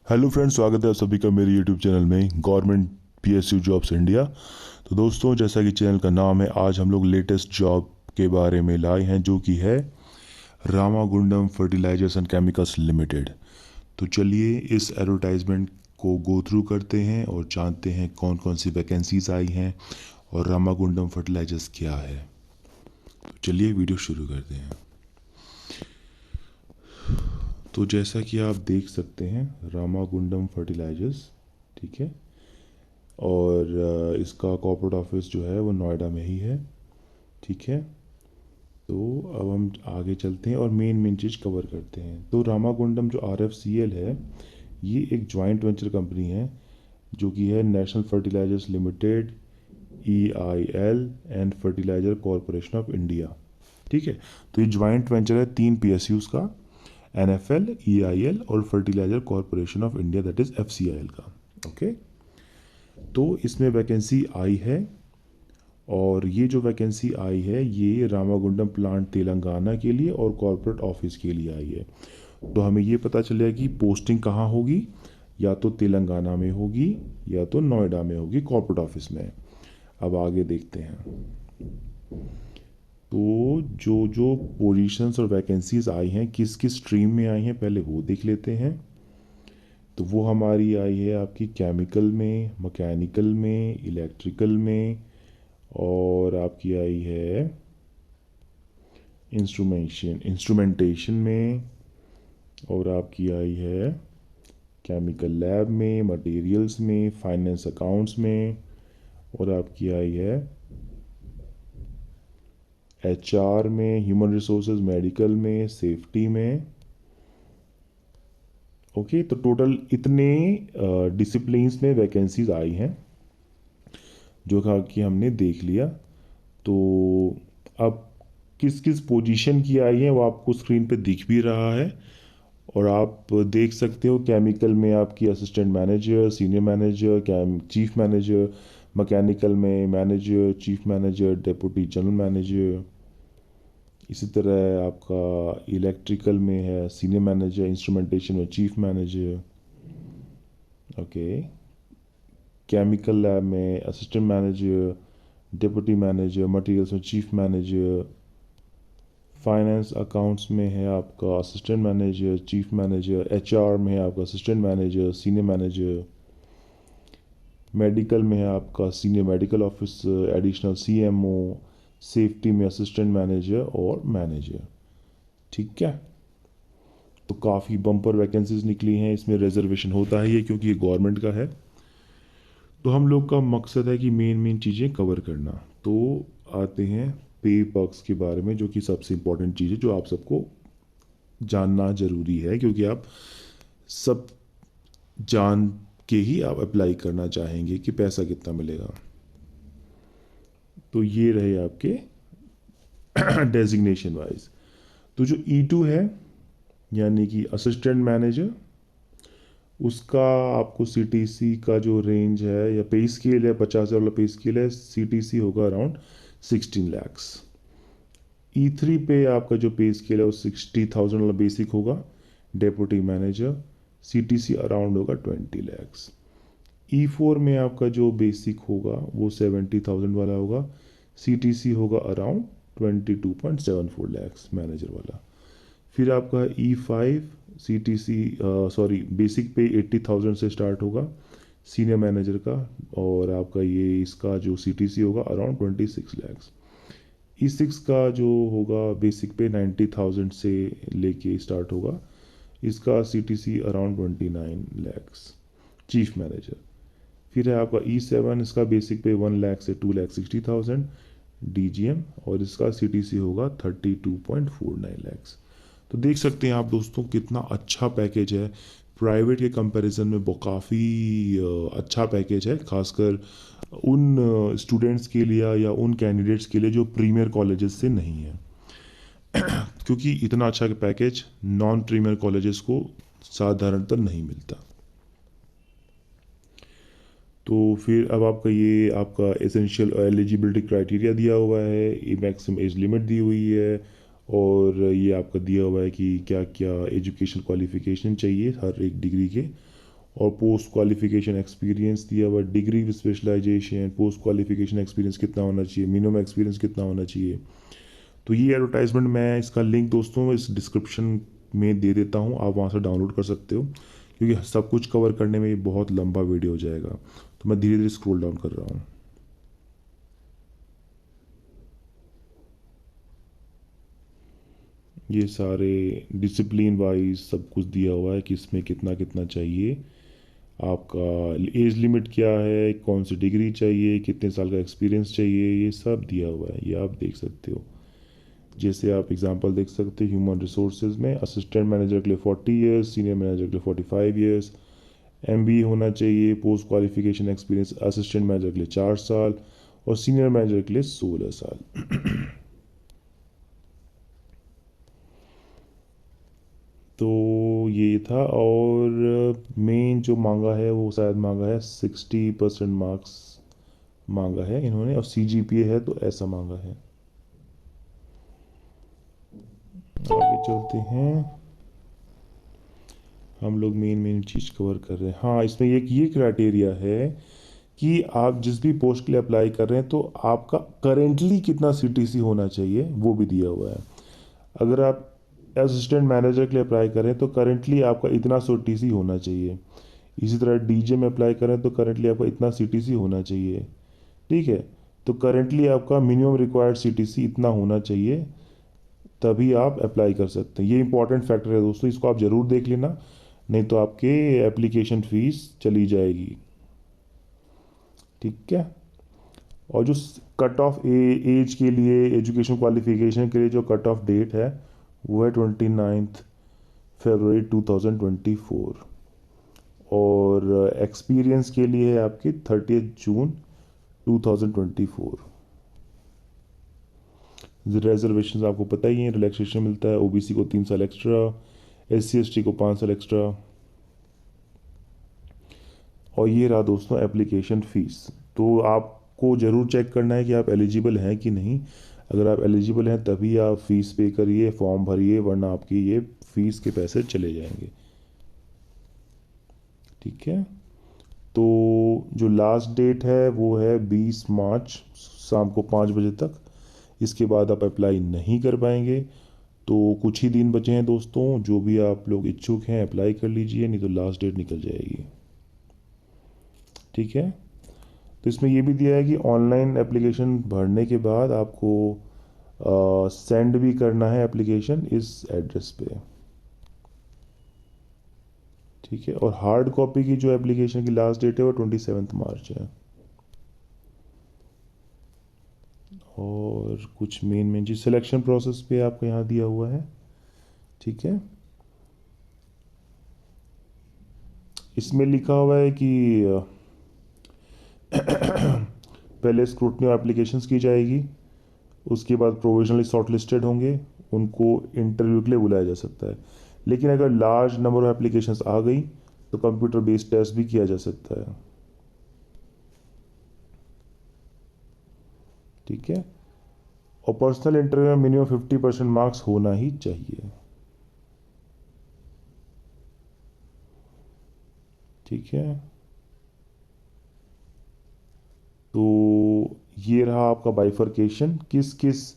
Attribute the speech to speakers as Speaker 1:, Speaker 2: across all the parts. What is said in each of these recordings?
Speaker 1: Hello friends, स्वागत है आप सभी का मेरे यूट्यूब चैनल में गवर्नमेंट पीएसयू जॉब्स इंडिया। तो दोस्तों, जैसा कि चैनल का नाम है, आज हम लोग लेटेस्ट जॉब के बारे में लाए हैं जो कि है Ramagundam fertilizers and chemicals limited. तो चलिए इस एडवर्टाइजमेंट को गो थ्रू करते हैं और जानते हैं कौन कौन सी वैकेंसीज आई हैं और रामागुंडम फर्टिलाइजर्स क्या है। तो चलिए वीडियो शुरू करते हैं। तो जैसा कि आप देख सकते हैं, रामागुंडम फर्टिलाइजर्स, ठीक है। और इसका कॉर्पोरेट ऑफिस जो है वो नोएडा में ही है, ठीक है। तो अब हम आगे चलते हैं और मेन मेन चीज़ कवर करते हैं। तो रामागुंडम जो RFCL है, ये एक जॉइंट वेंचर कंपनी है जो कि है national fertilizers limited, EIL and fertilizer corporation of India, ठीक है। तो ये जॉइंट वेंचर है 3 PSUs का, NFL, EIL और fertilizer corporation of India, that is FCIL का, ओके। तो इसमें वैकेंसी आई है और ये जो वैकेंसी आई है ये रामागुंडम प्लांट तेलंगाना के लिए और कॉरपोरेट ऑफिस के लिए आई है। तो हमें ये पता चलेगा कि पोस्टिंग कहाँ होगी, या तो तेलंगाना में होगी या तो नोएडा में होगी कॉरपोरेट ऑफिस में। अब आगे देखते हैं। तो जो जो पोजीशंस और वैकेंसीज आई हैं किस किस स्ट्रीम में आई हैं पहले वो देख लेते हैं। तो वो हमारी आई है आपकी केमिकल में, मैकेनिकल में, इलेक्ट्रिकल में, और आपकी आई है इंस्ट्रूमेंटेशन में, और आपकी आई है केमिकल लैब में, मटेरियल्स में, फाइनेंस अकाउंट्स में, और आपकी आई है HR में, ह्यूमन रिसोर्सेज, मेडिकल में, सेफ्टी में, ओके। तो टोटल इतने डिसिप्लिन्स में वैकेंसीज आई हैं जो कि हमने देख लिया। तो अब किस किस पोजीशन की आई है वो आपको स्क्रीन पे दिख भी रहा है और आप देख सकते हो। केमिकल में आपकी assistant manager, senior manager, chief manager, mechanical में manager, chief manager, deputy general manager. इसी तरह आपका इलेक्ट्रिकल में है सीनियर मैनेजर, इंस्ट्रूमेंटेशन में chief manager, okay. Chemical lab में assistant manager, deputy manager, materials में चीफ मैनेजर, फाइनेंस अकाउंट्स में है आपका assistant manager, chief manager, HR में है आपका assistant manager, senior manager, medical में है आपका senior medical officer, additional CMO, safety में असिस्टेंट मैनेजर और मैनेजर, ठीक है। तो काफ़ी बम्पर वैकेंसीज निकली हैं। इसमें रिजर्वेशन होता है ये क्योंकि ये गवर्नमेंट का है। तो हम लोग का मकसद है कि मेन मेन चीज़ें कवर करना। तो आते हैं पे पर्क्स के बारे में, जो कि सबसे इम्पोर्टेंट चीज़ है जो आप सबको जानना ज़रूरी है, क्योंकि आप सब जान के ही आप अप्लाई करना चाहेंगे कि पैसा कितना मिलेगा। तो ये रहे आपके डेजिग्नेशन वाइज। तो जो E2 है, यानी कि असिस्टेंट मैनेजर, उसका आपको CTC का जो रेंज है या पे स्केल है, 50,000 वाला पे स्केल है, CTC होगा अराउंड 16 लैक्स। E3 पे आपका जो पे स्केल है वो 60,000 वाला बेसिक होगा, डेप्यूटी मैनेजर, CTC अराउंड होगा 20 लैक्स। E4 में आपका जो बेसिक होगा वो 70,000 वाला होगा, CTC होगा अराउंड 22.74 लैक्स मैनेजर वाला। फिर आपका E5 CTC, सॉरी, बेसिक पे 80,000 से स्टार्ट होगा सीनियर मैनेजर का, और आपका ये इसका जो CTC होगा अराउंड 26 लैक्स। E6 का जो होगा बेसिक पे 90,000 से लेके स्टार्ट होगा, इसका CTC around 29 lakhs chief manager. फिर है आपका E7, इसका बेसिक पे 1 लाख से 2,60,000 DGM, और इसका CTC होगा 32.49 लैक्स। तो देख सकते हैं आप दोस्तों कितना अच्छा पैकेज है। प्राइवेट के कंपैरिजन में वो काफ़ी अच्छा पैकेज है, खासकर उन स्टूडेंट्स के लिए या उन कैंडिडेट्स के लिए जो प्रीमियर कॉलेजेस से नहीं है, क्योंकि इतना अच्छा पैकेज नॉन प्रीमियर कॉलेजेस को साधारणतः नहीं मिलता। तो फिर अब आपका ये आपका एसेंशियल एलिजिबिलिटी क्राइटेरिया दिया हुआ है, ये मैक्सिमम एज लिमिट दी हुई है, और ये आपका दिया हुआ है कि क्या क्या एजुकेशन क्वालिफिकेशन चाहिए हर एक डिग्री के, और पोस्ट क्वालिफिकेशन एक्सपीरियंस दिया हुआ, degree with specialisation, post qualification experience कितना होना चाहिए, मिनिमम एक्सपीरियंस कितना होना चाहिए। तो ये एडवर्टाइजमेंट मैं इसका लिंक दोस्तों इस डिस्क्रिप्शन में दे देता हूँ, आप वहाँ से डाउनलोड कर सकते हो, क्योंकि सब कुछ कवर करने में ये बहुत लंबा वीडियो हो जाएगा। तो मैं धीरे धीरे स्क्रॉल डाउन कर रहा हूँ। ये सारे डिसिप्लिन वाइज सब कुछ दिया हुआ है कि इसमें कितना कितना चाहिए, आपका एज लिमिट क्या है, कौन सी डिग्री चाहिए, कितने साल का एक्सपीरियंस चाहिए, ये सब दिया हुआ है, ये आप देख सकते हो। जैसे आप एग्जांपल देख सकते हो, ह्यूमन रिसोर्सेज में असिस्टेंट मैनेजर के लिए 40 ईयर्स, सीनियर मैनेजर के लिए 45 ईयर्स, एमबीए होना चाहिए, post qualification experience assistant manager के लिए 4 साल और सीनियर मैनेजर के लिए 16 साल। तो ये था। और मेन जो मांगा है वो शायद मांगा है 60% मार्क्स मांगा है इन्होंने, और सीजीपीए है तो ऐसा मांगा है। आगे चलते हैं, हम लोग मेन मेन चीज़ कवर कर रहे हैं। हाँ, इसमें एक ये क्राइटेरिया है कि आप जिस भी पोस्ट के लिए अप्लाई कर रहे हैं तो आपका करेंटली कितना सीटीसी होना चाहिए वो भी दिया हुआ है। अगर आप असिस्टेंट मैनेजर के लिए अप्लाई करें तो करेंटली आपका इतना सीटीसी होना चाहिए। इसी तरह डीजे में अप्लाई करें तो करेंटली आपका इतना सीटीसी होना चाहिए। ठीक है, तो करेंटली आपका मिनिमम रिक्वायर्ड सीटीसी इतना होना चाहिए, तभी आप अप्लाई कर सकते हैं। ये इंपॉर्टेंट फैक्टर है दोस्तों, इसको आप ज़रूर देख लेना, नहीं तो आपके एप्लीकेशन फ़ीस चली जाएगी। ठीक है। और जो कट ऑफ एज के लिए, एजुकेशन क्वालिफिकेशन के लिए जो कट ऑफ डेट है वो है 29 फरवरी 2024, और एक्सपीरियंस के लिए है आपकी 30 जून 2024। रिजर्वेशन आपको पता ही है, रिलैक्सेशन मिलता है, ओबीसी को 3 साल एक्स्ट्रा, एससी एसटी को 5 साल एक्स्ट्रा। और ये रहा दोस्तों एप्लीकेशन फ़ीस। तो आपको ज़रूर चेक करना है कि आप एलिजिबल हैं कि नहीं। अगर आप एलिजिबल हैं तभी आप फ़ीस पे करिए, फॉर्म भरिए, वरना आपकी ये फ़ीस के पैसे चले जाएंगे। ठीक है। तो जो लास्ट डेट है वो है 20 मार्च शाम को 5 बजे तक। इसके बाद आप अप्लाई नहीं कर पाएंगे। तो कुछ ही दिन बचे हैं दोस्तों, जो भी आप लोग इच्छुक हैं अप्लाई कर लीजिए, नहीं तो लास्ट डेट निकल जाएगी। ठीक है। तो इसमें ये भी दिया है कि ऑनलाइन एप्लीकेशन भरने के बाद आपको सेंड भी करना है एप्लीकेशन इस एड्रेस पे। ठीक है। और हार्ड कॉपी की जो एप्लीकेशन की लास्ट डेट है वो 27 मार्च है। और कुछ मेन मेन चीज सिलेक्शन प्रोसेस पे आपको यहाँ दिया हुआ है। ठीक है। इसमें लिखा हुआ है कि पहले स्क्रूटनी एप्लीकेशंस की जाएगी, उसके बाद प्रोविजनली शॉर्टलिस्टेड होंगे, उनको इंटरव्यू के लिए बुलाया जा सकता है। लेकिन अगर लार्ज नंबर ऑफ एप्लीकेशंस आ गई तो कंप्यूटर बेस्ड टेस्ट भी किया जा सकता है। ठीक है। और पर्सनल इंटरव्यू में मिनिमम 50% मार्क्स होना ही चाहिए। ठीक है। तो ये रहा आपका बाइफर्केशन, किस किस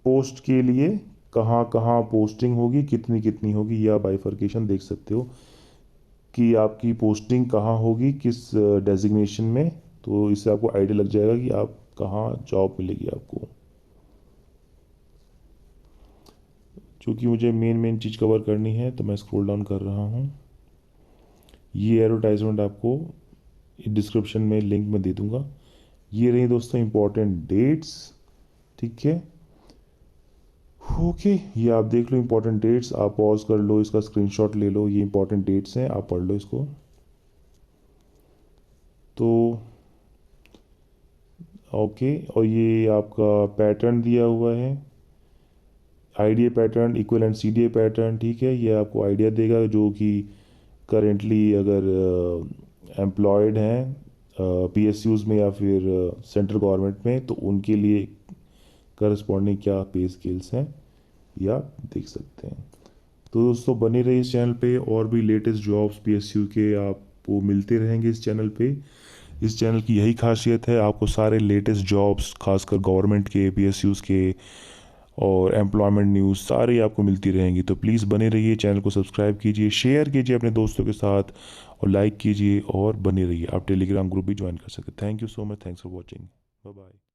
Speaker 1: पोस्ट के लिए कहाँ कहाँ पोस्टिंग होगी, कितनी कितनी होगी, या बाइफर्केशन देख सकते हो कि आपकी पोस्टिंग कहाँ होगी, किस डेजिग्नेशन में। तो इससे आपको आइडिया लग जाएगा कि आप कहाँ जॉब मिलेगी आपको। क्योंकि मुझे मेन मेन चीज़ कवर करनी है तो मैं स्क्रॉल डाउन कर रहा हूँ। ये एडवर्टाइजमेंट आपको डिस्क्रिप्शन में लिंक में दे दूंगा। ये रही दोस्तों इंपॉर्टेंट डेट्स। ठीक है। ओके, ये आप देख लो इंपॉर्टेंट डेट्स, आप पॉज कर लो, इसका स्क्रीनशॉट ले लो, ये इंपॉर्टेंट डेट्स हैं, आप पढ़ लो इसको। तो ओके, और ये आपका पैटर्न दिया हुआ है, IDA pattern, equivalent CDA pattern. ठीक है, ये आपको आइडिया देगा जो कि करेंटली अगर एम्प्लॉयड हैं पीएसयूज़ में या फिर सेंट्रल गवर्नमेंट में, तो उनके लिए करस्पॉन्डिंग क्या पे स्केल्स हैं, या देख सकते हैं। तो दोस्तों बने रहिए इस चैनल पे, और भी लेटेस्ट जॉब्स पीएसयू के आप आपको मिलते रहेंगे इस चैनल पे। इस चैनल की यही खासियत है, आपको सारे लेटेस्ट जॉब्स, खासकर गवर्नमेंट के, PSUs के और एम्प्लॉयमेंट न्यूज़ सारी आपको मिलती रहेंगी। तो प्लीज़ बने रहिए, चैनल को सब्सक्राइब कीजिए, शेयर कीजिए अपने दोस्तों के साथ और लाइक कीजिए और बने रहिए। आप टेलीग्राम ग्रुप भी ज्वाइन कर सकते हैं। Thank you so much, thanks for watching, bye bye.